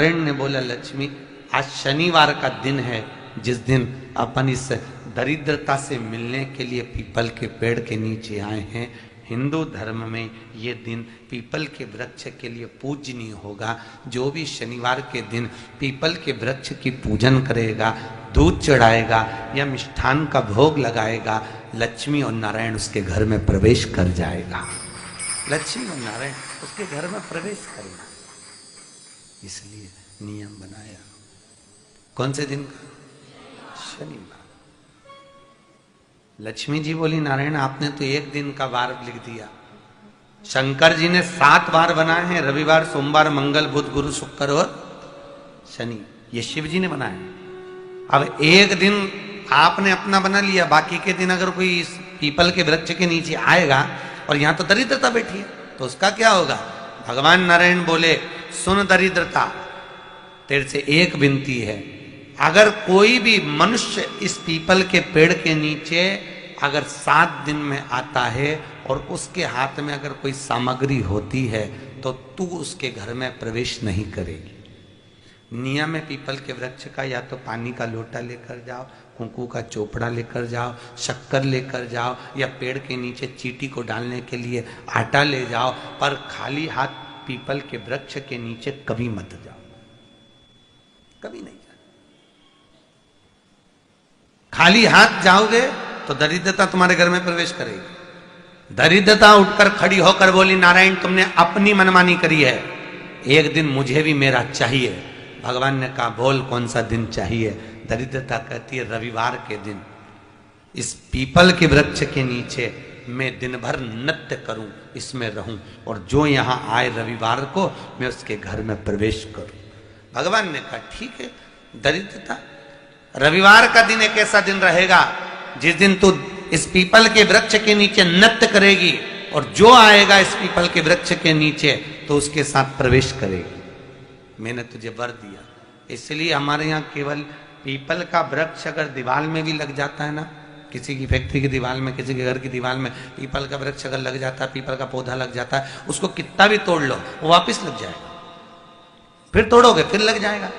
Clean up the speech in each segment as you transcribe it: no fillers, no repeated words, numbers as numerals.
नारायण ने बोला, लक्ष्मी आज शनिवार का दिन है, जिस दिन अपन इस दरिद्रता से मिलने के लिए पीपल के पेड़ के नीचे आए हैं। हिंदू धर्म में ये दिन पीपल के वृक्ष के लिए पूजनीय होगा। जो भी शनिवार के दिन पीपल के वृक्ष की पूजन करेगा, दूध चढ़ाएगा या मिष्ठान का भोग लगाएगा, लक्ष्मी और नारायण उसके घर में प्रवेश कर जाएगा। लक्ष्मी और नारायण उसके घर में प्रवेश करेगा, इसलिए नियम बनाया। कौन से दिन का? शनिवार। लक्ष्मी जी बोली, नारायण आपने तो एक दिन का वार लिख दिया। शंकर जी ने 7 वार बनाए हैं, रविवार, सोमवार, मंगल, बुध, गुरु, शुक्र और शनि। ये शिव जी ने बनाया। अब एक दिन आपने अपना बना लिया, बाकी के दिन अगर कोई इस पीपल के वृक्ष के नीचे आएगा और यहां तो दरिद्रता बैठी है, तो उसका क्या होगा? भगवान नारायण बोले, सुन दरिद्रता, तेरे से एक विनती है, अगर कोई भी मनुष्य इस पीपल के पेड़ के नीचे अगर 7 दिन में आता है और उसके हाथ में अगर कोई सामग्री होती है, तो तू उसके घर में प्रवेश नहीं करेगी। नियम है पीपल के वृक्ष का, या तो पानी का लोटा लेकर जाओ, कुंकू का चोपड़ा लेकर जाओ, शक्कर लेकर जाओ, या पेड़ के नीचे चींटी को डालने के लिए आटा ले जाओ, पर खाली हाथ पीपल के वृक्ष के नीचे कभी मत जाओ, कभी नहीं जाओ। खाली हाथ जाओगे तो दरिद्रता तुम्हारे घर में प्रवेश करेगी। दरिद्रता उठकर खड़ी होकर बोली, नारायण तुमने अपनी मनमानी करी है, एक दिन मुझे भी मेरा चाहिए। भगवान ने कहा, बोल कौन सा दिन चाहिए? दरिद्रता कहती है, रविवार के दिन इस पीपल के वृक्ष के नीचे मैं दिन भर नृत्य करूं, इसमें रहूं, और जो यहां आए रविवार को मैं उसके घर में प्रवेश करूं। भगवान ने कहा, ठीक है। दरिद्रता, रविवार का दिन एक ऐसा दिन रहेगा जिस दिन तू इस पीपल के वृक्ष के नीचे नृत्य करेगी, और जो आएगा इस पीपल के वृक्ष के नीचे तो उसके साथ प्रवेश करेगी। मैंने तुझे वर दिया। इसलिए हमारे यहाँ केवल पीपल का वृक्ष अगर दीवार में भी लग जाता है ना, किसी की फैक्ट्री की दीवार में, किसी के घर की दीवार में पीपल का वृक्ष अगर लग जाता है, पीपल का पौधा लग जाता है, उसको कितना भी तोड़ लो वो वापिस लग जाएगा। फिर तोड़ोगे फिर लग जाएगा।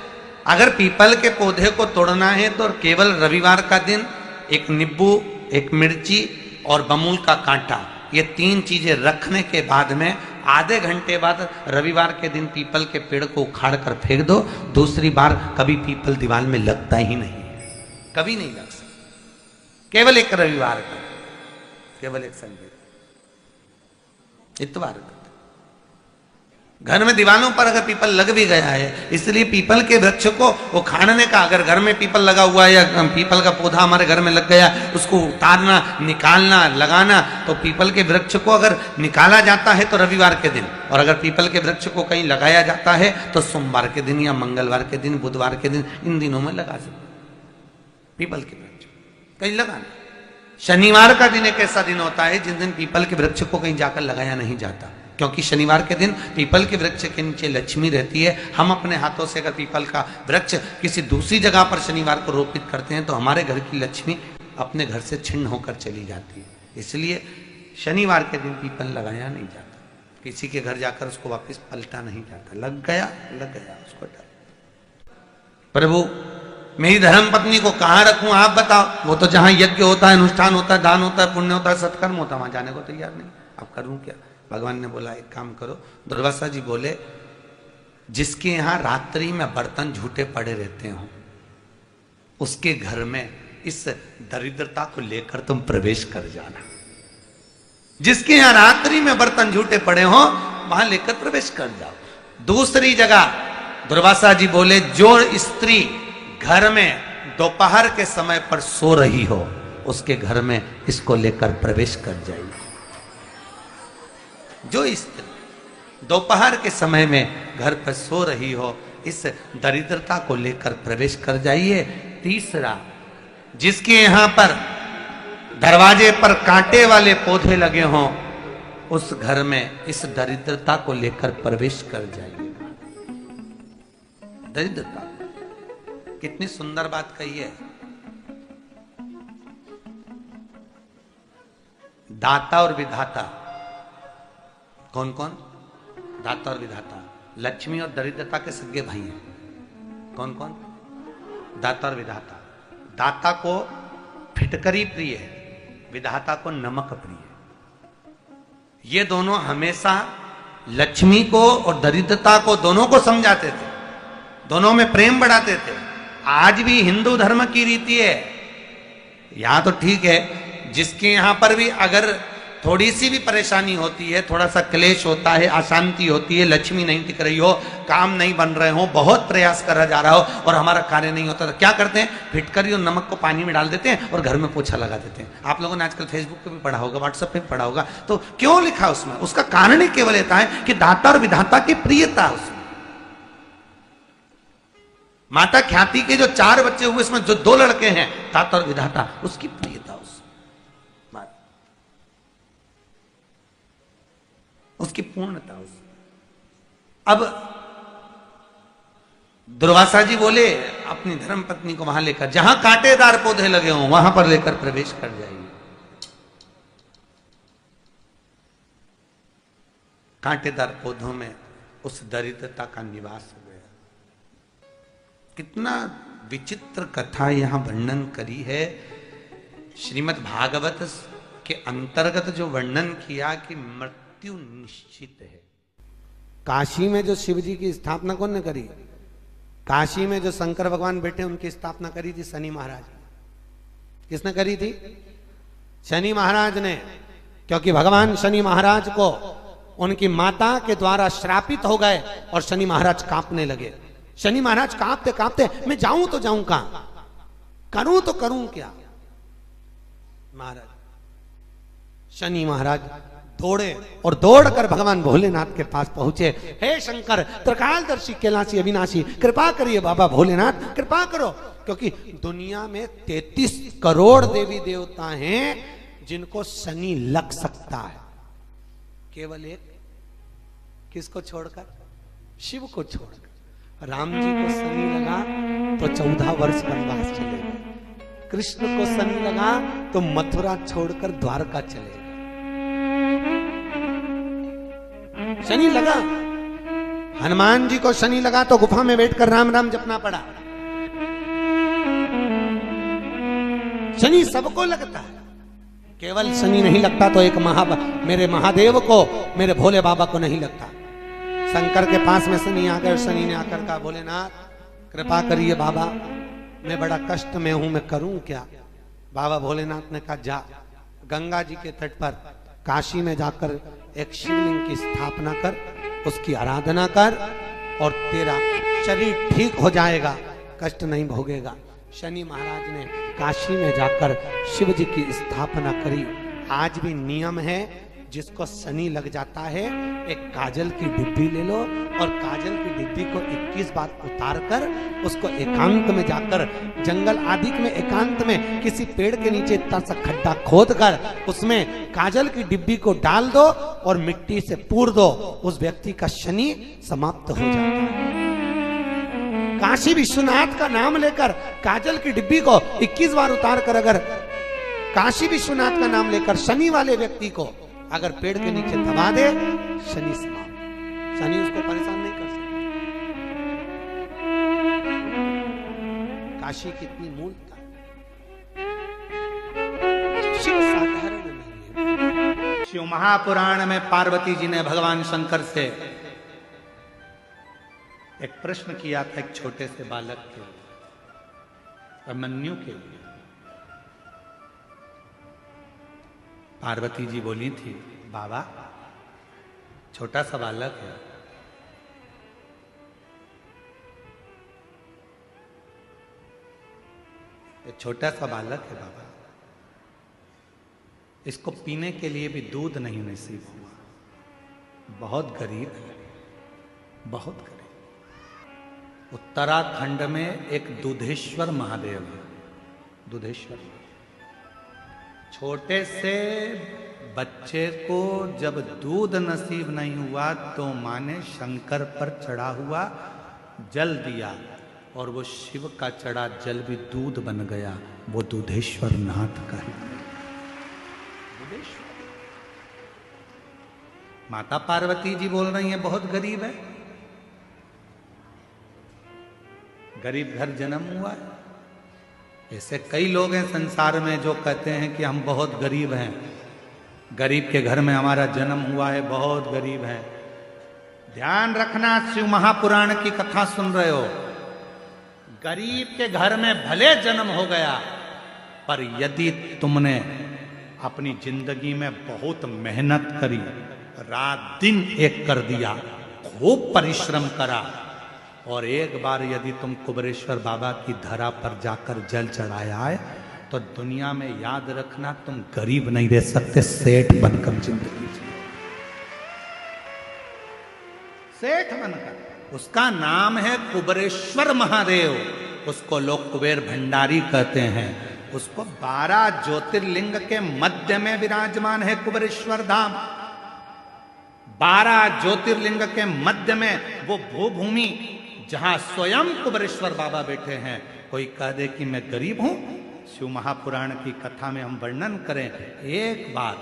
अगर पीपल के पौधे को तोड़ना है तो केवल रविवार का दिन एक नींबू, एक मिर्ची और बमूल का कांटा, ये 3 चीजें रखने के बाद में आधे घंटे बाद रविवार के दिन पीपल के पेड़ को उखाड़ कर फेंक दो। दूसरी बार कभी पीपल दीवार में लगता ही नहीं है, कभी नहीं लग सकता। केवल एक रविवार का, केवल एक संडे, इतवार का। घर में दीवारों पर अगर पीपल लग भी गया है, इसलिए पीपल के वृक्ष को उखाड़ने का, अगर घर में पीपल लगा हुआ है या पीपल का पौधा हमारे घर में लग गया, उसको उतारना, निकालना, लगाना, तो पीपल के वृक्ष को अगर निकाला जाता है तो रविवार के दिन, और अगर पीपल के वृक्ष को कहीं लगाया जाता है तो सोमवार के दिन या मंगलवार के दिन, बुधवार के दिन, इन दिनों में लगा सकते पीपल के वृक्ष कहीं लगाना। शनिवार का दिन एक ऐसा दिन होता है जिस दिन पीपल के वृक्ष को कहीं जाकर लगाया नहीं जाता, क्योंकि शनिवार के दिन पीपल के वृक्ष के नीचे लक्ष्मी रहती है। हम अपने हाथों से अगर पीपल का वृक्ष किसी दूसरी जगह पर शनिवार को रोपित करते हैं तो हमारे घर की लक्ष्मी अपने घर से छिन्न होकर चली जाती है। इसलिए शनिवार के दिन पीपल लगाया नहीं जाता, किसी के घर जाकर उसको वापस पलटा नहीं जाता। लग गया उसको डर। प्रभु मेरी धर्म पत्नी को कहाँ रखूं आप बताओ? वो तो जहां यज्ञ होता है, अनुष्ठान होता है, दान होता है, पुण्य होता है, सत्कर्म होता है, वहां जाने को तैयार नहीं। अब करूं क्या? भगवान ने बोला, एक काम करो। दुर्वासा जी बोले, जिसके यहां रात्रि में बर्तन झूठे पड़े रहते हो, उसके घर में इस दरिद्रता को लेकर तुम प्रवेश कर जाना। जिसके यहां रात्रि में बर्तन झूठे पड़े हो वहां लेकर प्रवेश कर जाओ। दूसरी जगह दुर्वासा जी बोले, जो स्त्री घर में दोपहर के समय पर सो रही हो उसके घर में इसको लेकर प्रवेश कर जाइए। जो स्त्री दोपहर के समय में घर पर सो रही हो, इस दरिद्रता को लेकर प्रवेश कर जाइए। तीसरा, जिसके यहां पर दरवाजे पर कांटे वाले पौधे लगे हों उस घर में इस दरिद्रता को लेकर प्रवेश कर जाइए। दरिद्रता, कितनी सुंदर बात कही है। दाता और विधाता, कौन कौन? दाता और विधाता, लक्ष्मी और दरिद्रता के सगे भाई हैं। कौन कौन? दाता और विधाता। दाता को फिटकरी प्रिय है, विधाता को नमक प्रिय है। ये दोनों हमेशा लक्ष्मी को और दरिद्रता को दोनों को समझाते थे, दोनों में प्रेम बढ़ाते थे। आज भी हिंदू धर्म की रीति है, यहां तो ठीक है, जिसके यहां पर भी अगर थोड़ी सी भी परेशानी होती है, थोड़ा सा क्लेश होता है, अशांति होती है, लक्ष्मी नहीं टिक रही हो, काम नहीं बन रहे हो, बहुत प्रयास करा जा रहा हो और हमारा कार्य नहीं होता, तो क्या करते हैं? फिटकरी और नमक को पानी में डाल देते हैं और घर में पोछा लगा देते हैं। आप लोगों ने आजकल फेसबुक पे भी पढ़ा होगा, व्हाट्सएप पे भी पढ़ा होगा। तो क्यों लिखा उसमें? उसका कारण ही केवल इतना है कि दाता और विधाता की प्रियता उसमें। माता ख्याति के जो 4 बच्चे हुए, इसमें जो 2 लड़के हैं, दाता और विधाता, उसकी प्रियता उसकी पूर्णता उसकी। अब दुर्वासा जी बोले अपनी धर्म पत्नी को वहां लेकर, जहां कांटेदार पौधे लगे हों वहां पर लेकर प्रवेश कर जाइए। कांटेदार पौधों में उस दरिद्रता का निवास हो गया। कितना विचित्र कथा यहां वर्णन करी है। श्रीमद् भागवत के अंतर्गत जो वर्णन किया कि मृत्यु निश्चित है। काशी में जो शिव जी की स्थापना कौन ने करी? काशी में जो शंकर भगवान बैठे उनकी स्थापना करी थी शनि महाराज। किसने करी थी? शनि महाराज ने। क्योंकि भगवान शनि महाराज को उनकी माता के द्वारा श्रापित हो गए और शनि महाराज कांपने लगे। शनि महाराज कांपते कांपते, मैं जाऊं तो जाऊं कहां, करूं तो करूं क्या? महाराज शनि महाराज दौड़े और दौड़कर भगवान भोलेनाथ के पास पहुंचे। हे शंकर, त्रिकालदर्शी, कैलाशी, अविनाशी, कृपा करिए बाबा भोलेनाथ, कृपा करो। क्योंकि दुनिया में 33 करोड़ देवी देवता हैं जिनको शनि लग सकता है, केवल एक किसको छोड़कर? शिव को छोड़कर। राम जी को शनि लगा तो 14 वर्ष वनवास चले गए। कृष्ण को शनि लगा तो मथुरा छोड़कर द्वारका चले गए। शनि लगा। हनुमान जी को शनि लगा तो गुफा में बैठकर राम राम जपना पड़ा। शनि सबको लगता है, केवल शनि नहीं लगता तो एक मेरे महादेव को, मेरे भोले बाबा को नहीं लगता। शंकर के पास में शनि आ गए। शनि ने आकर कहा, भोलेनाथ कृपा करिए बाबा, मैं बड़ा कष्ट में हूं, मैं करूं क्या? बाबा भोलेनाथ ने कहा, जा गंगा जी के तट पर काशी में जाकर एक शिवलिंग की स्थापना कर, उसकी आराधना कर और तेरा शरीर ठीक हो जाएगा, कष्ट नहीं भोगेगा। शनि महाराज ने काशी में जाकर शिव जी की स्थापना करी। आज भी नियम है, जिसको शनि लग जाता है एक काजल की डिब्बी ले लो और काजल की डिब्बी को 21 बार उतार कर उसको एकांत में जाकर, जंगल आदि में एकांत में किसी पेड़ के नीचे इतना सा खड्डा खोद कर उसमें काजल की डिब्बी को डाल दो और मिट्टी से पूर दो, उस व्यक्ति का शनि समाप्त हो जाता है। काशी विश्वनाथ का नाम लेकर काजल की डिब्बी को 21 बार उतार कर अगर काशी विश्वनाथ का नाम लेकर शनि वाले व्यक्ति को अगर पेड़ के नीचे दबा दे, शनि समाप्त। शनि उसको परेशान नहीं कर सकता। काशी कितनी मूलता है। शिव साधारण नहीं है। शिव महापुराण में पार्वती जी ने भगवान शंकर से एक प्रश्न किया था, एक छोटे से बालक के, अभिमन्यु के लिए। पार्वती जी बोली थी, बाबा छोटा सा बालक है, ये छोटा सा बालक है बाबा, इसको पीने के लिए भी दूध नहीं नसीब हुआ, बहुत गरीब है, बहुत गरीब। उत्तराखंड में एक दूधेश्वर महादेव है, दूधेश्वर। छोटे से बच्चे को जब दूध नसीब नहीं हुआ तो माँ ने शंकर पर चढ़ा हुआ जल दिया और वो शिव का चढ़ा जल भी दूध बन गया। वो दूधेश्वर नाथ का है। माता पार्वती जी बोल रही हैं बहुत गरीब है। गरीब घर जन्म हुआ है। ऐसे कई लोग हैं संसार में जो कहते हैं कि हम बहुत गरीब हैं, गरीब के घर में हमारा जन्म हुआ है, बहुत गरीब हैं। ध्यान रखना, शिव महापुराण की कथा सुन रहे हो, गरीब के घर में भले जन्म हो गया, पर यदि तुमने अपनी जिंदगी में बहुत मेहनत करी, रात दिन एक कर दिया, खूब परिश्रम करा, और एक बार यदि तुम कुबेरेश्वर बाबा की धरा पर जाकर जल चढ़ाया है, तो दुनिया में याद रखना तुम गरीब नहीं रह सकते, सेठ बनकर जिंदगी जियो। सेठ बनकर। उसका नाम है कुबेरेश्वर महादेव, उसको लोग कुबेर भंडारी कहते हैं। उसको 12 ज्योतिर्लिंग के मध्य में विराजमान है कुबेरेश्वर धाम। 12 ज्योतिर्लिंग के मध्य में वो भूभूमि जहां स्वयं कुबेरेश्वर बाबा बैठे हैं। कोई कह दे कि मैं गरीब हूं, शिव महापुराण की कथा में हम वर्णन करें, एक बार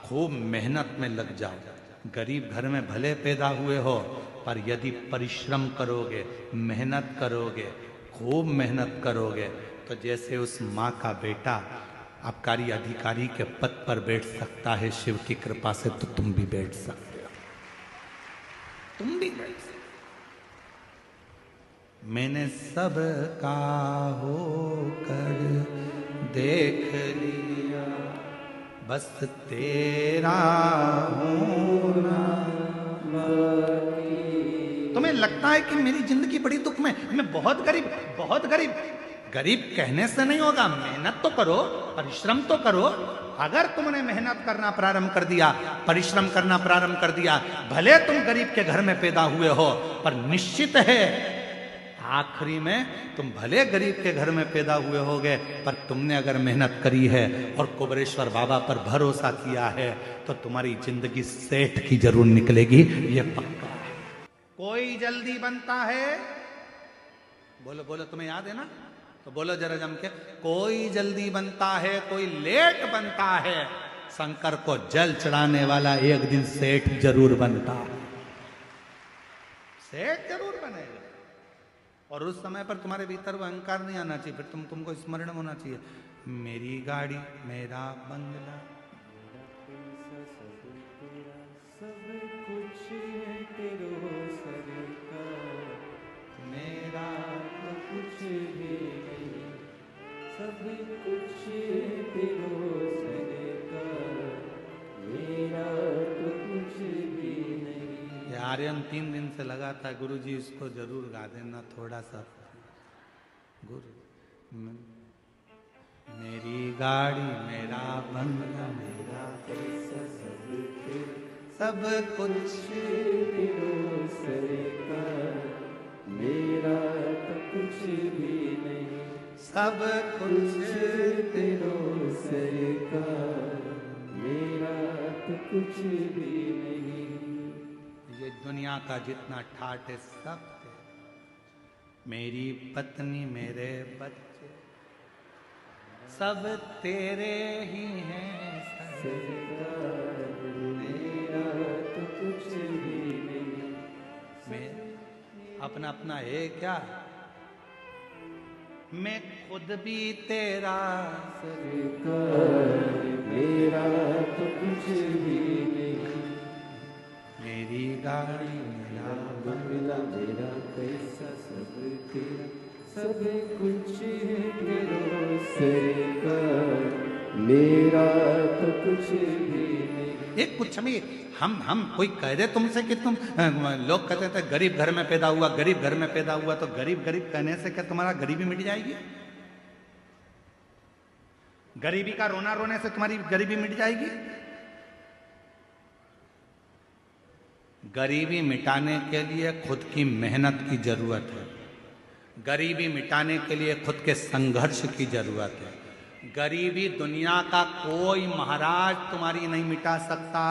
खूब मेहनत में लग जाओ। गरीब घर में भले पैदा हुए हो, पर यदि परिश्रम करोगे, मेहनत करोगे, खूब मेहनत करोगे, तो जैसे उस माँ का बेटा आबकारी अधिकारी के पद पर बैठ सकता है शिव की कृपा से, तो तुम भी बैठ सकते हो, तुम भी बैठ सकते। मैंने सब का होकर देख लिया, बस तेरा होना बाकी। तुम्हें लगता है कि मेरी जिंदगी बड़ी दुख में, मैं बहुत गरीब, बहुत गरीब। गरीब कहने से नहीं होगा, मेहनत तो करो, परिश्रम तो करो। अगर तुमने मेहनत करना प्रारंभ कर दिया, परिश्रम करना प्रारंभ कर दिया, भले तुम गरीब के घर में पैदा हुए हो, पर निश्चित है आखिरी में तुम भले गरीब के घर में पैदा हुए होगे, पर तुमने अगर मेहनत करी है और कुबेरेश्वर बाबा पर भरोसा किया है, तो तुम्हारी जिंदगी सेठ की जरूर निकलेगी, ये पक्का है। कोई जल्दी बनता है, बोलो बोलो, तुम्हें याद है ना, तो बोलो जरा जम के, कोई जल्दी बनता है, कोई लेट बनता है, शंकर को जल चढ़ाने वाला एक दिन सेठ जरूर बनता है, सेठ जरूर बनेगा। और उस समय पर तुम्हारे भीतर वो अहंकार नहीं आना चाहिए, फिर तुमको स्मरण होना चाहिए, मेरी गाड़ी, मेरा बंगला, सब कुछ है तेरो सरकार, मेरा तो कुछ भी नहीं, सब कुछ है तेरो सरकार, मेरा तो कुछ भी नहीं। ये आर्यन 3 दिन से लगा था, गुरुजी इसको जरूर गा देना थोड़ा सा। गुरु, मेरी गाड़ी, मेरा बंगला, मेरा पैसा, सब कुछ तेरो सरकार, मेरा तो कुछ भी नहीं, सब कुछ तेरो सरकार, मेरा तो कुछ भी नहीं। ये दुनिया का जितना ठाट है सब तेरा, मेरी पत्नी, मेरे बच्चे, सब तेरे ही हैं सरकार, मेरा तो कुछ भी नहीं। मैं अपना अपना है क्या, मैं खुद भी तेरा सरकार, मेरा तो कुछ भी नहीं, मेरी गाड़ी, मेरा बंगला, मेरा पैसा, सब तेरा, सब कुछ है तेरो सरकार, मेरा तो कुछ भी नहीं। एक कुछ भी हम कोई कह दे तुमसे कि तुम, लोग कहते थे गरीब घर में पैदा हुआ, गरीब घर में पैदा हुआ, तो गरीब गरीब कहने से क्या तुम्हारा गरीबी मिट जाएगी? गरीबी का रोना रोने से तुम्हारी गरीबी मिट जाएगी? गरीबी मिटाने के लिए खुद की मेहनत की जरूरत है, गरीबी मिटाने के लिए खुद के संघर्ष की जरूरत है। गरीबी दुनिया का कोई महाराज तुम्हारी नहीं मिटा सकता,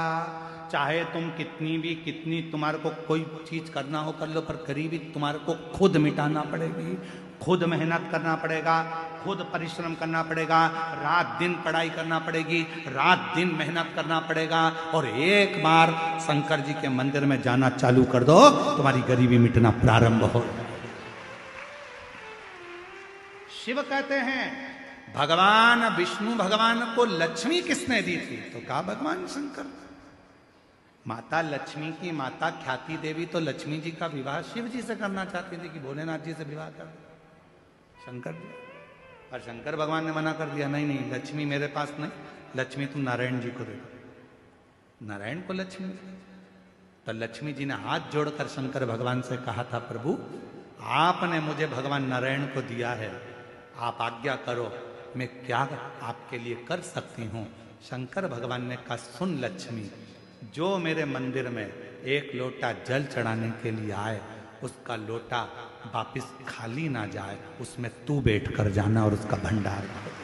चाहे तुम कितनी तुम्हारे को कोई चीज करना हो कर लो, पर गरीबी तुम्हारे को खुद मिटाना पड़ेगी, खुद मेहनत करना पड़ेगा, खुद परिश्रम करना पड़ेगा, रात दिन पढ़ाई करना पड़ेगी, रात दिन मेहनत करना पड़ेगा। और एक बार शंकर जी के मंदिर में जाना चालू कर दो, तुम्हारी गरीबी मिटना प्रारंभ हो। शिव कहते हैं भगवान विष्णु भगवान को लक्ष्मी किसने दी थी? तो कहा भगवान शंकर। माता लक्ष्मी की माता ख्याति देवी तो लक्ष्मी जी का विवाह शिव जी से करना चाहती थी कि भोलेनाथ जी से विवाह कर शंकर जी। और शंकर भगवान ने मना कर दिया, नहीं नहीं लक्ष्मी मेरे पास नहीं, लक्ष्मी तुम नारायण जी को दे दो। नारायण को लक्ष्मी। तो लक्ष्मी जी ने हाथ जोड़कर शंकर भगवान से कहा था, प्रभु आपने मुझे भगवान नारायण को दिया है, आप आज्ञा करो मैं क्या आपके लिए कर सकती हूँ। शंकर भगवान ने कहा, सुन लक्ष्मी, जो मेरे मंदिर में एक लोटा जल चढ़ाने के लिए आए उसका लोटा वापिस खाली ना जाए, उसमें तू बैठ कर जाना और उसका भंडार कर दे।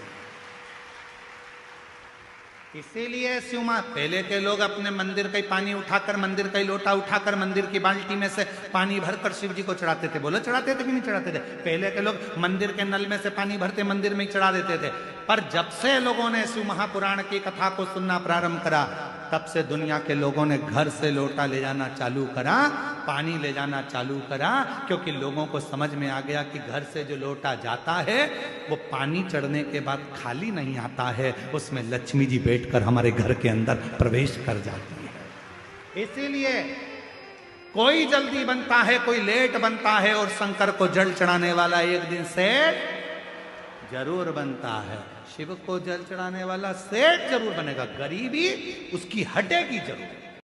इसीलिए स्युमा पहले के लोग अपने मंदिर का ही पानी उठाकर, मंदिर का ही लोटा उठाकर मंदिर की बाल्टी में से पानी भरकर शिव जी को चढ़ाते थे। बोलो चढ़ाते थे कि नहीं चढ़ाते थे? पहले के लोग मंदिर के नल में से पानी भरते मंदिर में ही चढ़ा देते थे। पर जब से लोगों ने शिव महापुराण की कथा को सुनना प्रारंभ करा, तब से दुनिया के लोगों ने घर से लोटा ले जाना चालू करा, पानी ले जाना चालू करा, क्योंकि लोगों को समझ में आ गया कि घर से जो लोटा जाता है वो पानी चढ़ने के बाद खाली नहीं आता है, उसमें लक्ष्मी जी बैठकर हमारे घर के अंदर प्रवेश कर जाती है। इसीलिए कोई जल्दी बनता है, कोई लेट बनता है, और शंकर को जल चढ़ाने वाला एक दिन सेठ जरूर बनता है। शिव को जल चढ़ाने वाला सेठ जरूर बनेगा, गरीबी उसकी हटेगी जरूर।